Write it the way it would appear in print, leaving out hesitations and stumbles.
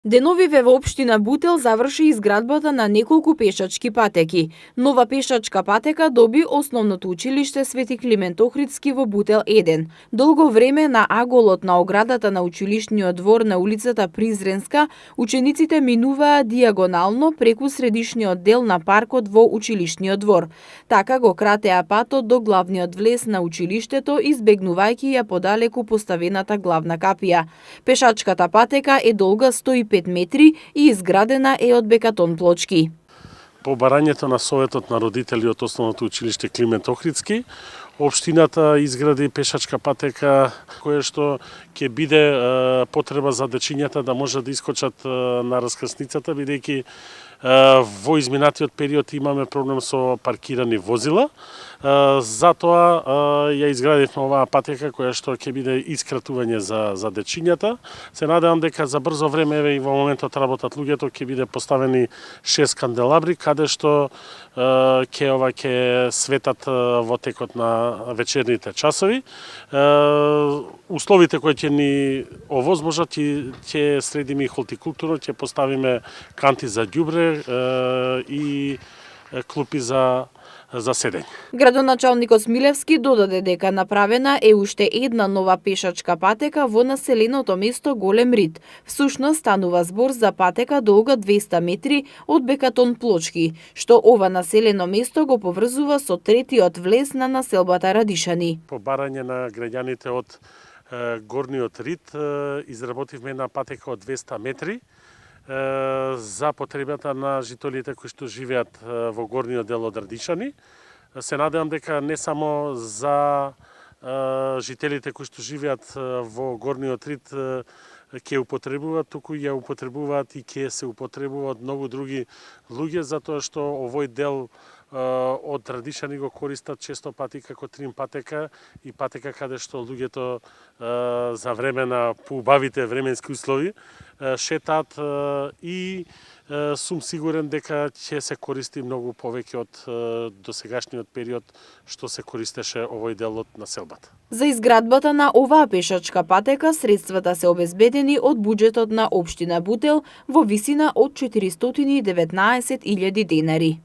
Деновиве во општина Бутел заврши изградбата на неколку пешачки патеки. Нова пешачка патека доби основното училиште Свети Климент Охридски во Бутел 1. Долго време на аголот на оградата на училишниот двор на улицата Призренска, учениците минуваа диагонално преку средишниот дел на паркот во училишниот двор. Така го кратеа патот до главниот влез на училиштето, избегнувајќи ја подалеку поставената главна капија. Пешачката патека е долга 105 метри и изградена е од бекатон плочки. По барањето на Советот на родители од Основното училиште Климент Охридски, општината изгради пешачка патека која што ќе биде потреба за дечињата да можат да искочат на раскрсницата, бидејќи во изминатиот период имаме проблем со паркирани возила. Затоа ја изградивме оваа патека која што ќе биде искратување за дечињата. Се надевам дека за брзо време, еве и во моментот работат луѓето, ќе биде поставени 6 канделабри каде што ќе светат во текот на вечерните часови. Условите кои ќе ни овозможат, ќе средиме и хортикултура, ќе поставиме канти за ѓубре и клупи за седење. Градоначалникот Смилевски додаде дека направена е уште една нова пешачка патека во населеното место Голем Рид. Всушност станува збор за патека долга 200 метри од бекатон плочки, што ова населено место го поврзува со третиот влез на населбата Радишани. По барање на граѓаните од Горниот Рид изработивме една патека од 200 метри за потребата на жителите кои што живеат во горниот дел од Радишани. Се надевам дека не само за жителите кои што живеат во горниот Рид ќе употребуваат, туку ја употребуваат и ќе се употребуваат многу други луѓе, затоа што овој дел од Радишани го користат често пати како трим патека и патека каде што луѓето за време на поубавите временски услови шетаат и сум сигурен дека ќе се користи многу повеќе од досегашниот период што се користеше овој дел од населбата. За изградбата на оваа пешачка патека средствата се обезбедени од буџетот на општина Бутел во висина од 419.000 денари.